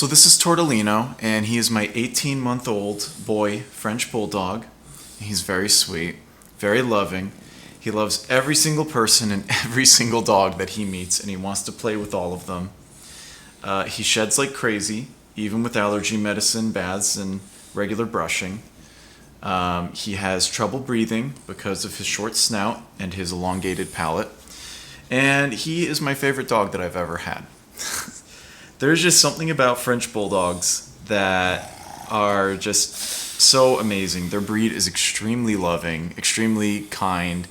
So this is Tortellino, and he is my 18-month-old boy French Bulldog. He's very sweet, very loving. He loves every single person and every single dog that he meets, and he wants to play with all of them. He sheds like crazy, even with allergy medicine, baths, and regular brushing. He has trouble breathing because of his short snout and his elongated palate. And he is my favorite dog that I've ever had. There's just something about French Bulldogs that are just so amazing. Their breed is extremely loving, extremely kind,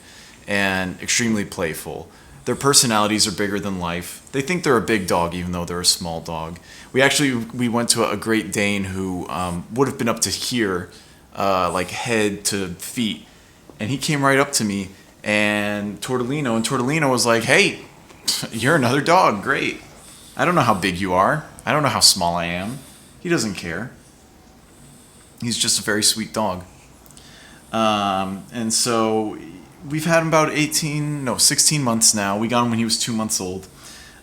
and extremely playful. Their personalities are bigger than life. They think they're a big dog even though they're a small dog. We went to a Great Dane who would have been up to here, like head to feet. And he came right up to me and Tortellino was like, "Hey, you're another dog, great. I don't know how big you are. I don't know how small I am." He doesn't care. He's just a very sweet dog. And so we've had him about 16 months now. We got him when he was 2 months old.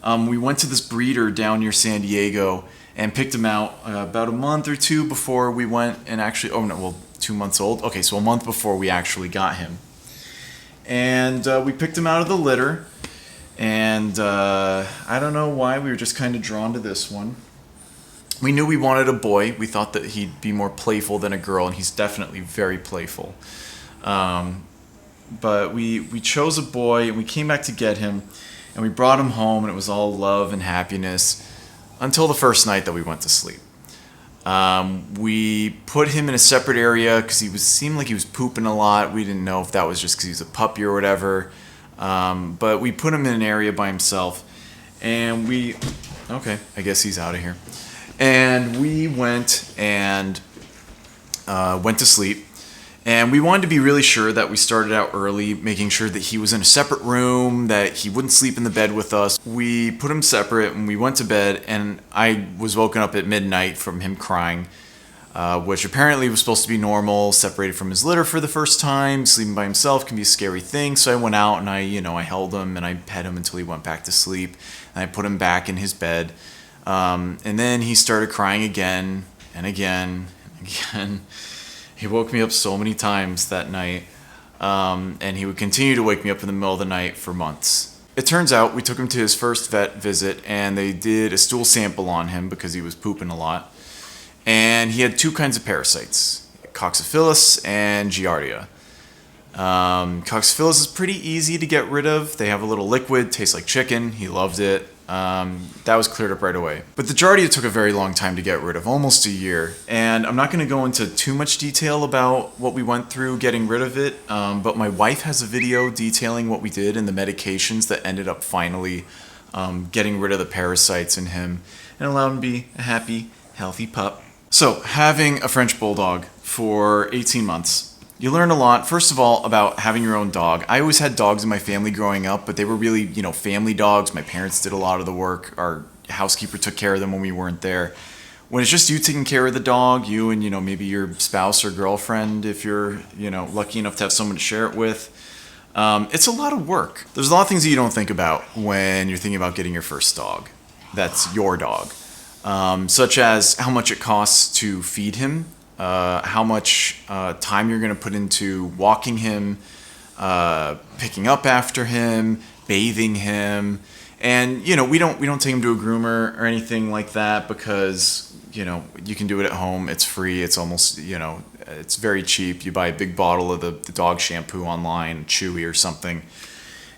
We went to this breeder down near San Diego and picked him out about a month or two before we went and actually, 2 months old. Okay, so a month before we actually got him. And we picked him out of the litter. And I don't know why, we were just kind of drawn to this one. We knew we wanted a boy. We thought that he'd be more playful than a girl, and he's definitely very playful. But we chose a boy, and we came back to get him, and we brought him home, and it was all love and happiness until the first night that we went to sleep. We put him in a separate area because seemed like he was pooping a lot. We didn't know if that was just because he was a puppy or whatever. But we put him in an area by himself, and okay, I guess he's out of here. And we went to sleep, and we wanted to be really sure that we started out early, making sure that he was in a separate room, that he wouldn't sleep in the bed with us. We put him separate, and we went to bed, and I was woken up at midnight from him crying, which apparently was supposed to be normal, separated from his litter for the first time. Sleeping by himself can be a scary thing, so I went out and I held him and I pet him until he went back to sleep, and I put him back in his bed. And then he started crying again and again and again. He woke me up so many times that night, and he would continue to wake me up in the middle of the night for months. It turns out we took him to his first vet visit, and they did a stool sample on him because he was pooping a lot. And he had two kinds of parasites, Coxophilus and Giardia. Coxophilus is pretty easy to get rid of. They have a little liquid, tastes like chicken. He loved it. That was cleared up right away. But the Giardia took a very long time to get rid of, almost a year. And I'm not going to go into too much detail about what we went through getting rid of it, but my wife has a video detailing what we did and the medications that ended up finally getting rid of the parasites in him and allowed him to be a happy, healthy pup. So, having a French Bulldog for 18 months, you learn a lot, first of all, about having your own dog. I always had dogs in my family growing up, but they were really, family dogs. My parents did a lot of the work. Our housekeeper took care of them when we weren't there. When it's just you taking care of the dog, you and, maybe your spouse or girlfriend, if you're, lucky enough to have someone to share it with, it's a lot of work. There's a lot of things that you don't think about when you're thinking about getting your first dog. That's your dog. Such as how much it costs to feed him, how much time you're going to put into walking him, picking up after him, bathing him, and we don't take him to a groomer or anything like that because you can do it at home. It's free. It's almost it's very cheap. You buy a big bottle of the dog shampoo online, Chewy or something,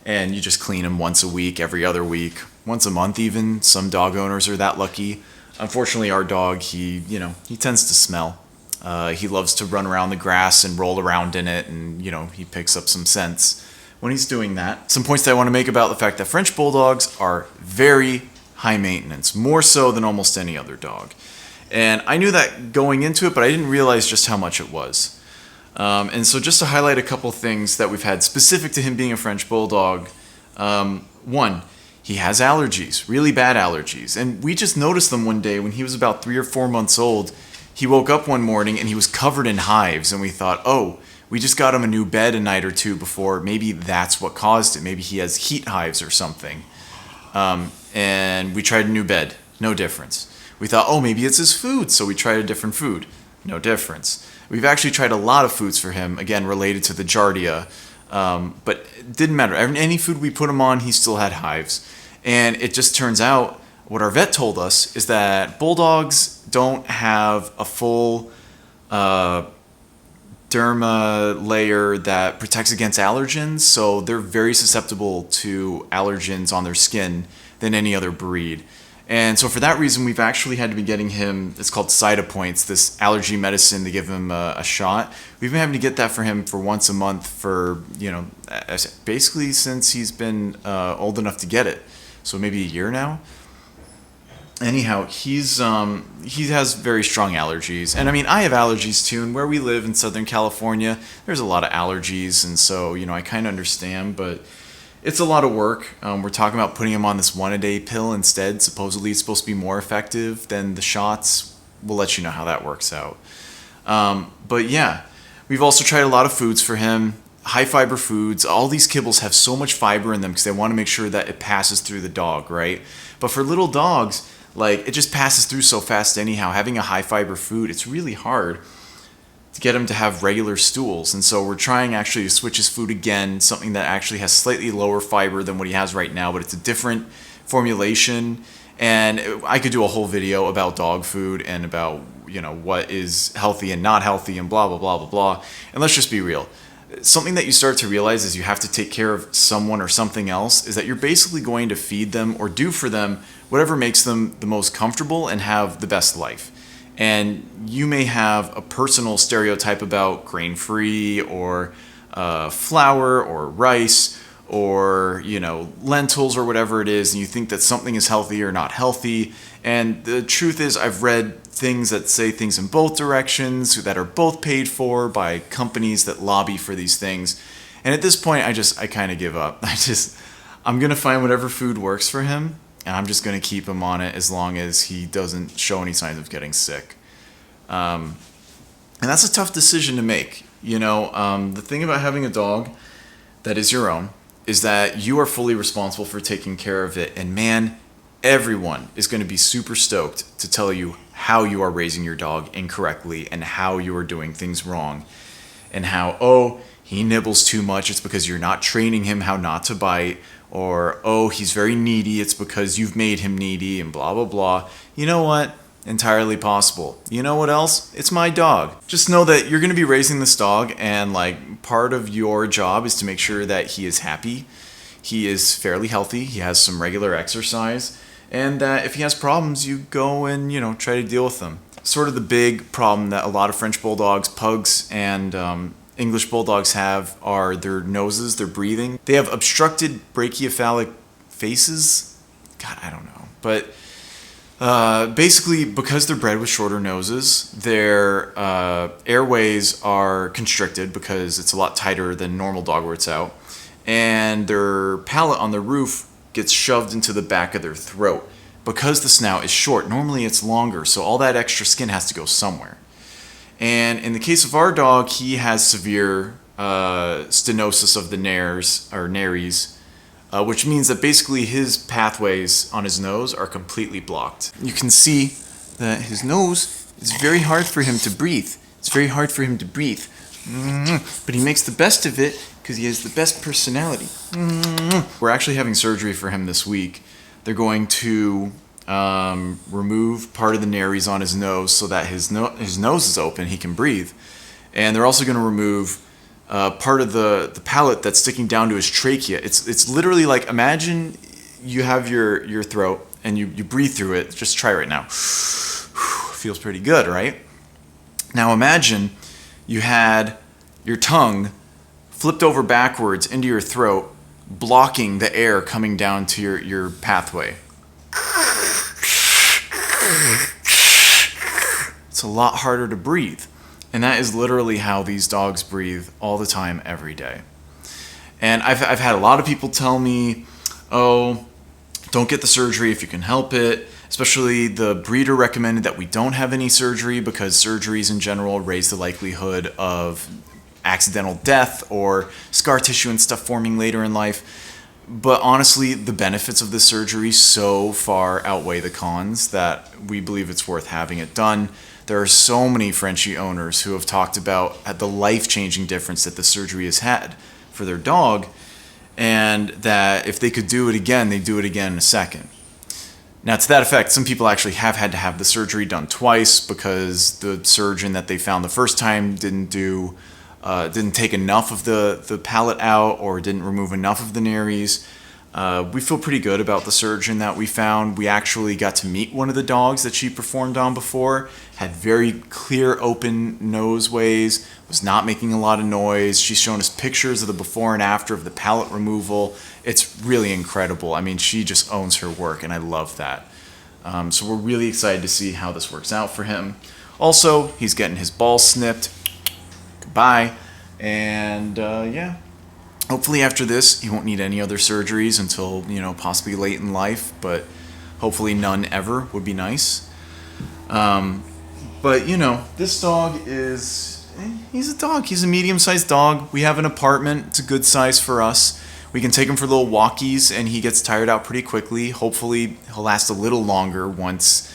and you just clean him once a week, every other week, once a month even. Some dog owners are that lucky. Unfortunately, our dog, he tends to smell. He loves to run around the grass and roll around in it, and, he picks up some scents when he's doing that. Some points that I want to make about the fact that French Bulldogs are very high maintenance, more so than almost any other dog. And I knew that going into it, but I didn't realize just how much it was. And so just to highlight a couple things that we've had specific to him being a French Bulldog. One, he has allergies, really bad allergies. And we just noticed them one day when he was about 3 or 4 months old. He woke up one morning and he was covered in hives, and we thought, we just got him a new bed a night or two before. Maybe that's what caused it. Maybe he has heat hives or something. And we tried a new bed. No difference. We thought, oh, maybe it's his food, so we tried a different food. No difference. We've actually tried a lot of foods for him, again, related to the Giardia, but it didn't matter. Any food we put him on, he still had hives. And it just turns out, what our vet told us is that bulldogs don't have a full derma layer that protects against allergens, so they're very susceptible to allergens on their skin than any other breed. And so for that reason, we've actually had to be getting him, it's called Cytopoints, this allergy medicine to give him a shot. We've been having to get that for him for once a month for, basically since he's been old enough to get it. So maybe a year now. Anyhow, he has very strong allergies. And I mean, I have allergies too, and where we live in Southern California, there's a lot of allergies, and so, I kind of understand, but it's a lot of work. We're talking about putting him on this 1-a-day pill instead. Supposedly it's supposed to be more effective than the shots. We'll let you know how that works out. But yeah, we've also tried a lot of foods for him. High fiber foods. All these kibbles have so much fiber in them because they want to make sure that it passes through the dog, right? But for little dogs, it just passes through so fast anyhow. Having a high fiber food, it's really hard to get him to have regular stools. And so we're trying actually to switch his food again, something that actually has slightly lower fiber than what he has right now, but it's a different formulation. And I could do a whole video about dog food and about, what is healthy and not healthy and blah, blah, blah, blah, blah. And let's just be real. Something that you start to realize is you have to take care of someone or something else is that you're basically going to feed them or do for them whatever makes them the most comfortable and have the best life. And you may have a personal stereotype about grain-free or flour or rice or, lentils or whatever it is, and you think that something is healthy or not healthy. And the truth is, I've read things that say things in both directions that are both paid for by companies that lobby for these things. And at this point, I kind of give up. I'm going to find whatever food works for him, and I'm just going to keep him on it as long as he doesn't show any signs of getting sick. And that's a tough decision to make. The thing about having a dog that is your own is that you are fully responsible for taking care of it. And man, everyone is going to be super stoked to tell you how you are raising your dog incorrectly and how you are doing things wrong. And how, he nibbles too much, it's because you're not training him how not to bite. Or, he's very needy, it's because you've made him needy, and blah, blah, blah. You know what? Entirely possible. You know what else? It's my dog. Just know that you're going to be raising this dog, and part of your job is to make sure that he is happy, he is fairly healthy, he has some regular exercise, and that if he has problems, you go and, try to deal with them. Sort of the big problem that a lot of French bulldogs, pugs, and English bulldogs have are their noses, their breathing. They have obstructed brachiocephalic faces. God, I don't know. But basically, because they're bred with shorter noses, their airways are constricted because it's a lot tighter than normal dog where it's out. And their palate on the roof gets shoved into the back of their throat. Because the snout is short, normally it's longer, so all that extra skin has to go somewhere. And in the case of our dog, he has severe stenosis of the nares, which means that basically his pathways on his nose are completely blocked. You can see that his nose is very hard for him to breathe. It's very hard for him to breathe. But he makes the best of it because he has the best personality. We're actually having surgery for him this week. They're going to remove part of the nares on his nose so that his nose is open, he can breathe. And they're also going to remove part of the palate that's sticking down to his trachea. It's literally like, imagine you have your throat and you breathe through it. Just try right now. Feels pretty good, right? Now imagine you had your tongue flipped over backwards into your throat, blocking the air coming down to your pathway. It's a lot harder to breathe. And that is literally how these dogs breathe all the time, every day. And I've had a lot of people tell me, don't get the surgery if you can help it. Especially the breeder recommended that we don't have any surgery because surgeries in general raise the likelihood of accidental death or scar tissue and stuff forming later in life. But honestly, the benefits of this surgery so far outweigh the cons that we believe it's worth having it done. There are so many Frenchie owners who have talked about the life-changing difference that the surgery has had for their dog, and that if they could do it again, they'd do it again in a second. Now, to that effect, some people actually have had to have the surgery done twice because the surgeon that they found the first time didn't take enough of the palate out or didn't remove enough of the nares. We feel pretty good about the surgeon that we found. We actually got to meet one of the dogs that she performed on before, had very clear open noseways, was not making a lot of noise. She's shown us pictures of the before and after of the palate removal. It's really incredible. I mean, she just owns her work, and I love that. So we're really excited to see how this works out for him. Also, he's getting his balls snipped. Goodbye. And yeah. Hopefully after this, he won't need any other surgeries until, possibly late in life, but hopefully none ever would be nice. But, this dog he's a dog. He's a medium-sized dog. We have an apartment. It's a good size for us. We can take him for little walkies, and he gets tired out pretty quickly. Hopefully he'll last a little longer once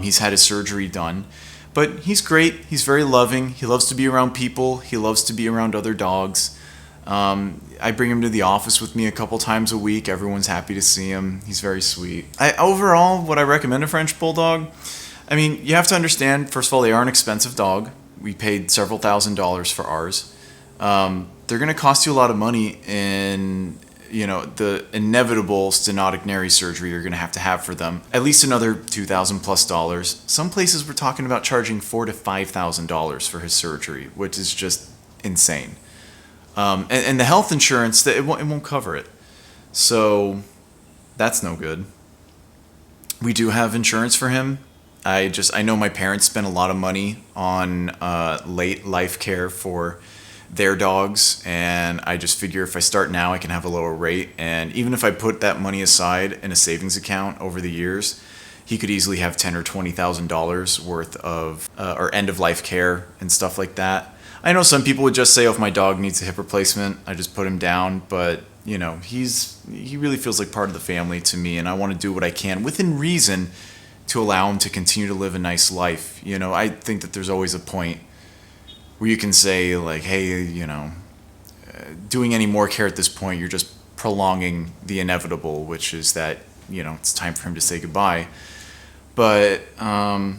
he's had his surgery done. But he's great. He's very loving. He loves to be around people. He loves to be around other dogs. I bring him to the office with me a couple times a week. Everyone's happy to see him. He's very sweet. Overall, would I recommend a French Bulldog? I mean, you have to understand, first of all, they are an expensive dog. We paid several $1,000s for ours. They're going to cost you a lot of money in, the inevitable stenotic nares surgery you're going to have for them. At least another $2,000+. Some places we're talking about charging $4,000 to $5,000 for his surgery, which is just insane. And the health insurance, it won't cover it. So that's no good. We do have insurance for him. I know my parents spent a lot of money on late life care for their dogs, and I just figure if I start now, I can have a lower rate. And even if I put that money aside in a savings account over the years, he could easily have $10,000 or $20,000 worth of or end of life care and stuff like that. I know some people would just say, if my dog needs a hip replacement, I just put him down. But, he really feels like part of the family to me, and I want to do what I can within reason to allow him to continue to live a nice life. I think that there's always a point where you can say, like, hey, doing any more care at this point, you're just prolonging the inevitable, which is that, it's time for him to say goodbye. But, I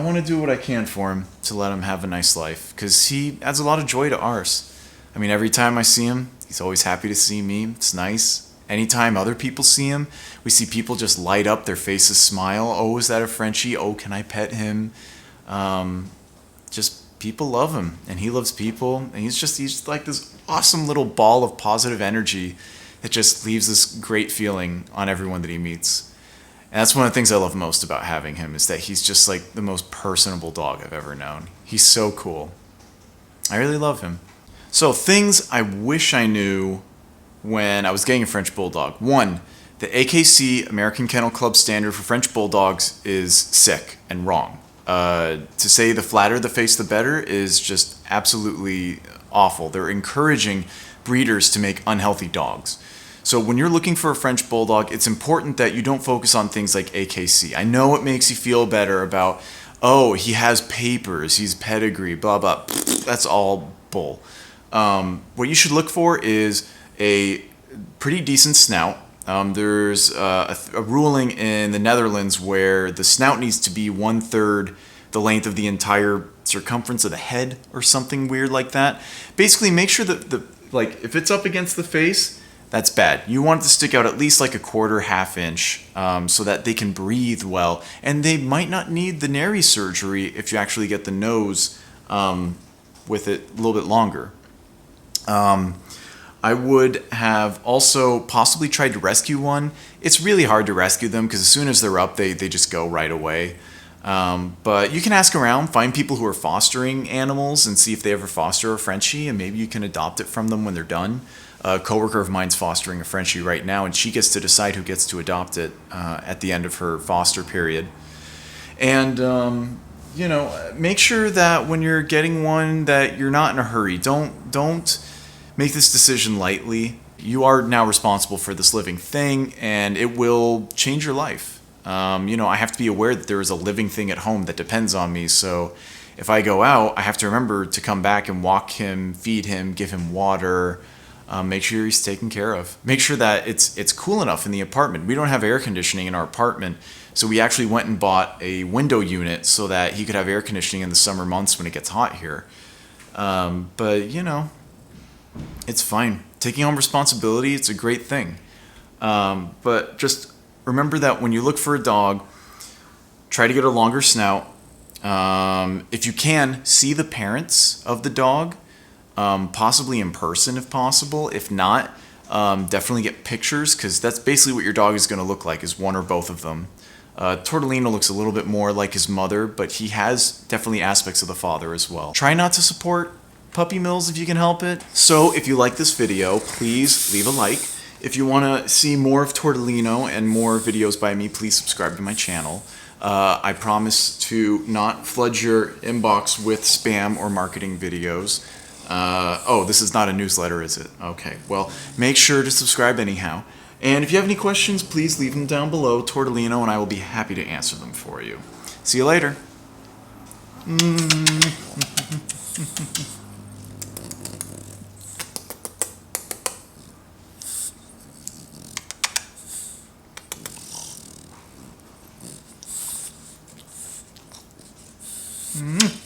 want to do what I can for him to let him have a nice life, because he adds a lot of joy to ours. I mean, every time I see him, he's always happy to see me. It's nice. Anytime other people see him, we see people just light up, their faces smile. Oh, is that a Frenchie? Oh, can I pet him? Just people love him, and he loves people, and he's like this awesome little ball of positive energy that just leaves this great feeling on everyone that he meets. And that's one of the things I love most about having him, is that he's just like the most personable dog I've ever known. He's so cool. I really love him. So things I wish I knew when I was getting a French Bulldog. One, the AKC, American Kennel Club standard for French Bulldogs, is sick and wrong. To say the flatter the face, the better is just absolutely awful. They're encouraging breeders to make unhealthy dogs. So when you're looking for a French Bulldog, it's important that you don't focus on things like AKC. I know it makes you feel better about, oh, he has papers, he's pedigree, blah, blah. That's all bull. What you should look for is a pretty decent snout. There's a ruling in the Netherlands where the snout needs to be 1/3 the length of the entire circumference of the head or something weird like that. Basically, make sure that if it's up against the face, that's bad. You want it to stick out at least like a quarter, half inch, so that they can breathe well. And they might not need the nares surgery if you actually get the nose with it a little bit longer. I would have also possibly tried to rescue one. It's really hard to rescue them because as soon as they're up, they just go right away. But you can ask around, find people who are fostering animals and see if they ever foster a Frenchie, and maybe you can adopt it from them when they're done. A coworker of mine's fostering a Frenchie right now, and she gets to decide who gets to adopt it at the end of her foster period. And, make sure that when you're getting one that you're not in a hurry. Don't make this decision lightly. You are now responsible for this living thing, and it will change your life. I have to be aware that there is a living thing at home that depends on me. So if I go out, I have to remember to come back and walk him, feed him, give him water, make sure he's taken care of. Make sure that it's cool enough in the apartment. We don't have air conditioning in our apartment, so we actually went and bought a window unit so that he could have air conditioning in the summer months when it gets hot here. But it's fine. Taking on responsibility, it's a great thing. But just remember that when you look for a dog, try to get a longer snout. If you can, see the parents of the dog, possibly in person if possible. If not, definitely get pictures, because that's basically what your dog is going to look like, is one or both of them. Tortellino looks a little bit more like his mother, but he has definitely aspects of the father as well. Try not to support puppy mills if you can help it. So if you like this video, please leave a like. If you want to see more of Tortellino and more videos by me, please subscribe to my channel. I promise to not flood your inbox with spam or marketing videos. Oh, this is not a newsletter, is it? Okay, well, make sure to subscribe anyhow. And if you have any questions, please leave them down below, Tortellino, and I will be happy to answer them for you. See you later.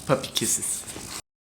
Puppy kisses.